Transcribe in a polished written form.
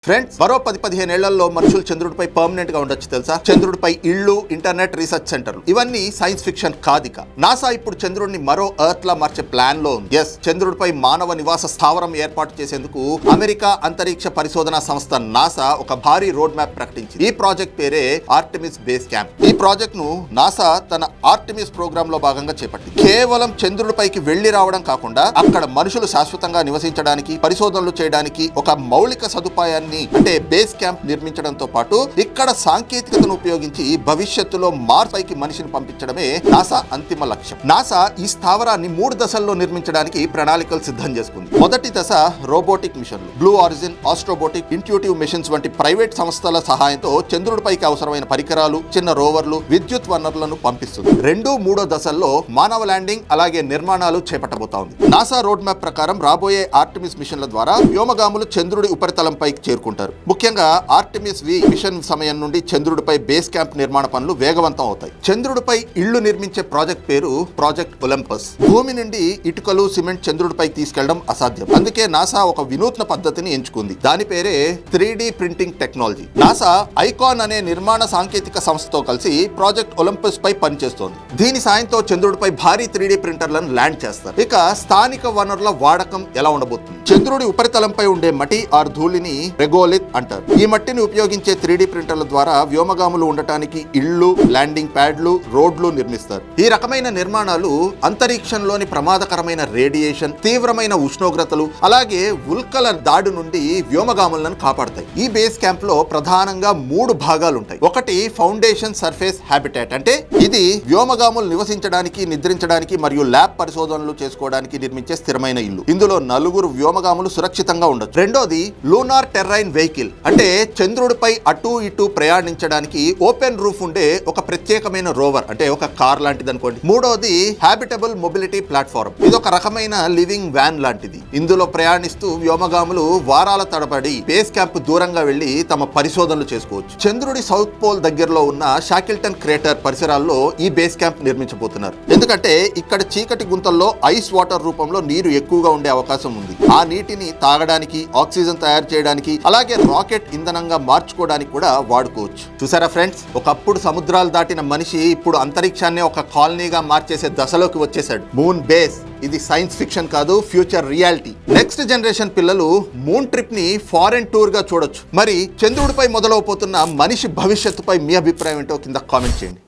Friends, మరో 10-15 ఏళ్లలో మనుషులు చంద్రుడిపై పర్మనెంట్ గా ఉండొచ్చు తెలుసా? చంద్రుడిపై ఇళ్ళు, ఇంటర్నెట్, రీసెర్చ్ సెంటర్లు ఇవన్నీ సైన్స్ ఫిక్షన్ కాదిక. నాసా ఇప్పుడు చంద్రుడిని మరో ఎర్త్ లా మార్చే ప్లాన్ లో ఉంది. చంద్రుడిపై మానవ నివాస స్థావరం ఏర్పాటు చేసేందుకు అమెరికా అంతరిక్ష పరిశోధన సంస్థ నాసా ఒక భారీ రోడ్ మ్యాప్ ప్రకటించింది. ఈ ప్రాజెక్ట్ పేరే ఆర్టెమిస్ బేస్ క్యాంప్. ఈ ప్రాజెక్ట్ ను నాసా తన ఆర్టెమిస్ ప్రోగ్రామ్ లో భాగంగా చేపట్టింది. కేవలం చంద్రుడిపైకి వెళ్లి రావడం కాకుండా అక్కడ మనుషులు శాశ్వతంగా నివసించడానికి, పరిశోధనలు చేయడానికి ఒక మౌలిక సదుపాయాన్ని అంటే బేస్ క్యాంప్ నిర్మించడంతో పాటు ఇక్కడ సాంకేతికతను ఉపయోగించి భవిష్యత్తులో మార్స్ పైకి మనిషిని పంపించడమే నాసా అంతిమ లక్ష్యం. నాసా ఈ స్థావరాన్ని 3 దశల్లో నిర్మించడానికి ప్రణాళికలు సిద్ధం చేసుకుంది. మొదటి దశ రోబోటిక్ మిషన్లు. బ్లూ ఆరిజిన్, ఆస్ట్రోబోటిక్, ఇంట్యూటివ్ మిషన్స్ వంటి ప్రైవేట్ సంస్థల సహాయంతో చంద్రుడిపైకి అవసరమైన పరికరాలు, చిన్న రోవర్లు, విద్యుత్ వనరులను పంపిస్తుంది. 2, 3 దశల్లో మానవ ల్యాండింగ్ అలాగే నిర్మాణాలు చేపట్టబోతోంది. నాసా రోడ్ మ్యాప్ ప్రకారం రాబోయే ఆర్టెమిస్ మిషన్ల ద్వారా వ్యోమగాములు చంద్రుడి ఉపరితలంపైకి చేరుకుంటారు. ముఖ్యంగా ఆర్టెమిస్ వి మిషన్ సమయం నుండి చంద్రుడిపై బేస్ క్యాంప్ నిర్మాణ పనులు వేగవంతం అవుతాయి. చంద్రుడిపై ఇళ్లు నిర్మించే ప్రాజెక్ట్ పేరు ప్రాజెక్ట్ ఒలింపస్. భూమి నుండి ఇటుకలు, సిమెంట్ చంద్రుడిపైకి తీసుకెళ్లడం అసాధ్యం. అందుకే నాసా ఒక వినూత్న పద్ధతిని ఎంచుకుంది. దాని పేరే 3D printing technology. NASA icon అనే నిర్మాణ సాంకేతిక సంస్థతో కలిసి ప్రాజెక్ట్ ఒలింపస్ పై పనిచేస్తోంది. దీని సాయంతో చంద్రుడిపై భారీ 3D ప్రింటర్లను ల్యాండ్ చేస్తారు. ఇక స్థానిక వనరుల వాడకం ఎలా ఉండబోతుంది? చంద్రుడి ఉపరితలంపై ఉండే మట్టి ఆర్ ధూళిని రెగోలిత్ అంటారు. ఈ మట్టిని ఉపయోగించే 3D ప్రింటర్ల ద్వారా వ్యోమగాములు ఉండటానికి ఇళ్లు, ల్యాండింగ్ ప్యాడ్లు, రోడ్లు నిర్మిస్తారు. ఈ రకమైన నిర్మాణాలు అంతరిక్షంలోని ప్రమాదకరమైన రేడియేషన్, తీవ్రమైన ఉష్ణోగ్రతలు అలాగే ఉల్కల దాడి నుండి వ్యోమగాములను కాపాడతాయి. ఈ బేస్ క్యాంప్ లో ప్రధానంగా 3 భాగాలు ఉంటాయి. ఒకటి ఫౌండేషన్ సర్ఫేస్ హ్యాబిటాట్, అంటే ఇది వ్యోమగాములు నివసించడానికి, నిద్రించడానికి మరియు ల్యాబ్ పరిశోధనలు చేసుకోవడానికి నిర్మించే స్థిరమైన ఇల్లు. ఇందులో 4 వ్యోమగాములు సురక్షితంగా ఉండొచ్చు. రెండోది లూనార్ టెర్రైన్ వెహికల్, అంటే చంద్రుడిపై అటు ఇటు ప్రయాణించడానికి ఓపెన్ రూఫ్ ఉండే ఒక ప్రత్యేకమైన రోవర్, అంటే ఒక కార్ లాంటిది అనుకోండి. మూడోది హ్యాబిటబుల్ మొబిలిటీ ప్లాట్ఫారం. ఇది ఒక రకమైన లివింగ్ వ్యాన్ లాంటిది. ఇందులో ప్రయాణిస్తూ వ్యోమగాములు వారాల తడబడి బేస్ క్యాంప్ దూరంగా వెళ్లి తమ పరిశోధనలు చేసుకోవచ్చు. చంద్రుడి సౌత్ పోల్ దగ్గరలో ఉన్న షాకిల్టన్ క్రేటర్ పరిసరాల్లో ఈ బేస్ క్యాంప్ నిర్మించబోతున్నారు. ఎందుకంటే ఇక్కడ చీకటి గుంతల్లో ఐస్ వాటర్ రూపంలో నీరు ఎక్కువగా ఉండే అవకాశం ఉంది. ఆ నీటిని తాగడానికి, ఆక్సిజన్ తయారు చేయడానికి అలాగే రాకెట్ ఇంధనంగా మార్చుకోవడానికి కూడా వాడుకోవచ్చు. చూసారా ఫ్రెండ్స్, ఒకప్పుడు సముద్రాలు దాటిన మనిషి ఇప్పుడు అంతరిక్షాన్ని ఒక కాలనీగా మార్చేసే దశలోకి వచ్చేసాడు. Moon base. ఇది సైన్స్ ఫిక్షన్ కాదు, ఫ్యూచర్ రియాలిటీ. నెక్స్ట్ జనరేషన్ పిల్లలు మూన్ ట్రిప్ ని ఫారెన్ టూర్ గా చూడొచ్చు. మరి చంద్రుడిపై మొదలవబోతున్న మనిషి భవిష్యత్తుపై మీ అభిప్రాయం ఏంటో కింద కామెంట్ చేయండి.